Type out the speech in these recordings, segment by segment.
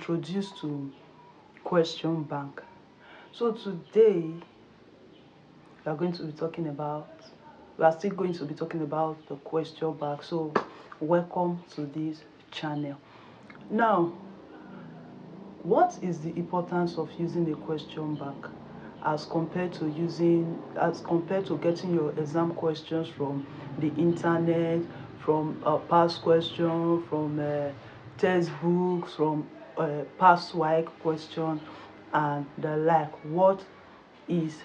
introduced to question bank. So today we are still going to be talking about the question bank. So welcome to this channel. Now, what is the importance of using a question bank as compared to getting your exam questions from the internet, from past questions, from textbooks, from past WAEC questions and the like? What is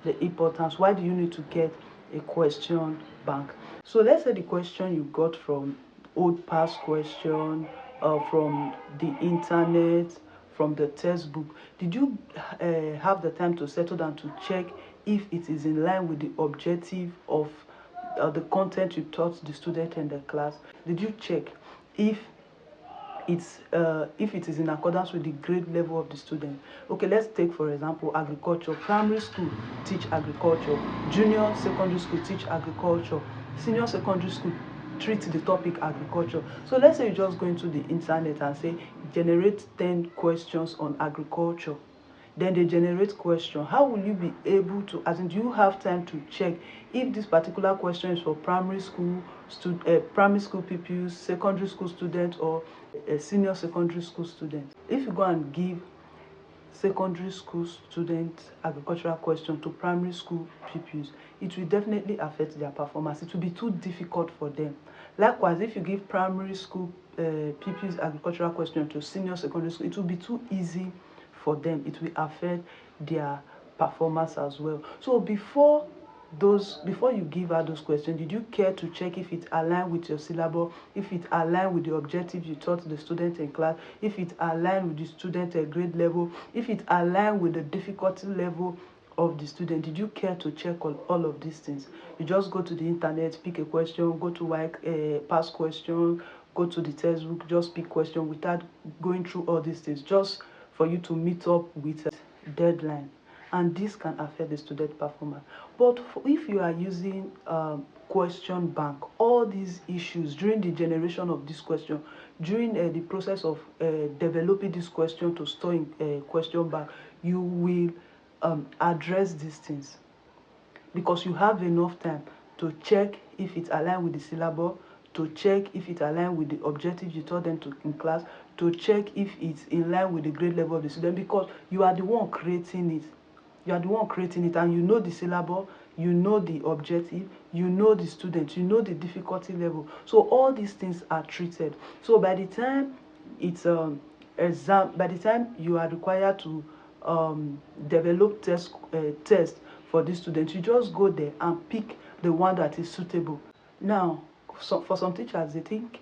the importance? Why do you need to get a question bank? So let's say the question you got from old past question, from the internet, from the textbook. Did you have the time to settle down to check if it is in line with the objective of the content you taught the student in the class? Did you check if it is in accordance with the grade level of the student? Okay, let's take for example agriculture. Primary school teach agriculture, junior secondary school teach agriculture, senior secondary school treat the topic agriculture. So let's say you just go into the internet and say generate 10 questions on agriculture, then they generate question. How will you be able to, do you have time to check if this particular question is for primary school pupils, secondary school students, or a senior secondary school student? If you go and give secondary school students agricultural question to primary school pupils, it will definitely affect their performance. It will be too difficult for them. Likewise, if you give primary school pupils agricultural question to senior secondary school, it will be too easy for them. It will affect their performance as well. So before you give out those questions, did you care to check if it aligns with your syllabus, if it aligns with the objective you taught the student in class, if it aligns with the student grade level, if it aligns with the difficulty level of the student? Did you care to check on all of these things? You just go to the internet, pick a question, go to past question, go to the textbook, just pick question without going through all these things, just for you to meet up with a deadline. And this can affect the student performance. But if you are using question bank, all these issues during the generation of this question, during the process of developing this question to store in question bank, you will address these things, because you have enough time to check if it aligns with the syllabus, to check if it aligns with the objectives you taught them in class, to check if it's in line with the grade level of the student, because you are the one creating it. You are the one creating it, and you know the syllabus, you know the objective, you know the student, you know the difficulty level. So all these things are treated. So by the time it's by the time you are required to develop test for this student, you just go there and pick the one that is suitable. Now, for some teachers, they think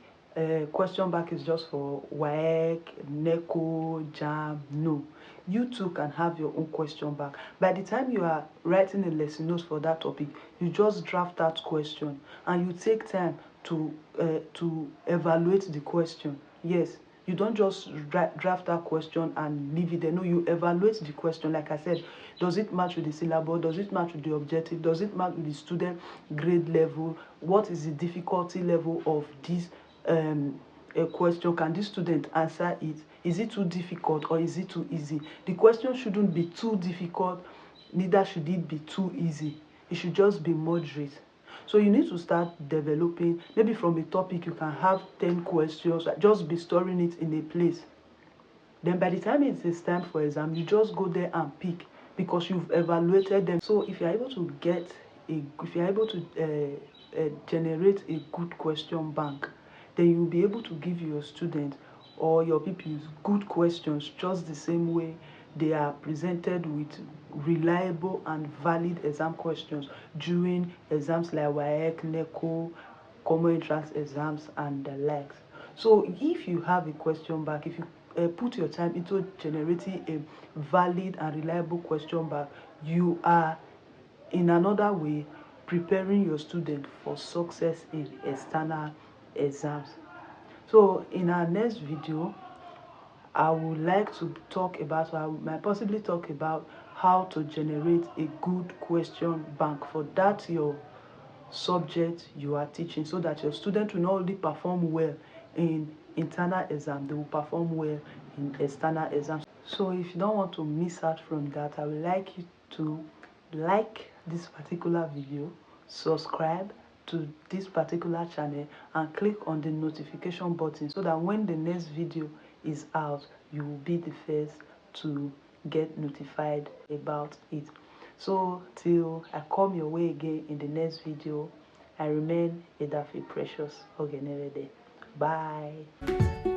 question bank is just for WAEC, NECO, JAM. No, you too can have your own question bank. By the time you are writing a lesson notes for that topic, you just draft that question and you take time to evaluate the question. Yes, you don't just draft that question and leave it there. No, you evaluate the question. Like I said, does it match with the syllabus? Does it match with the objective? Does it match with the student grade level? What is the difficulty level of this a question? Can this student answer it? Is it too difficult or is it too easy? The question shouldn't be too difficult, neither should it be too easy. It should just be moderate. So you need to start developing. Maybe from a topic you can have 10 questions, just be storing it in a place. Then by the time it is time for exam, you just go there and pick, because you've evaluated them. So if you're able to generate a good question bank, then you'll be able to give your students or your pupils good questions, just the same way they are presented with reliable and valid exam questions during exams like WAEC, NECO, common entrance exams and the likes. So if you have a question bank, if you put your time into generating a valid and reliable question bank, you are in another way preparing your student for success in external exams. So in our next video, I would like to talk about, I might possibly talk about how to generate a good question bank for that your subject you are teaching, so that your student will not only perform well in internal exam, they will perform well in external exams. So if you don't want to miss out from that, I would like you to like this particular video, subscribe to this particular channel, and click on the notification button so that when the next video is out, you will be the first to get notified about it. So till I come your way again in the next video, I remain Edafe Precious Ogenere. Bye.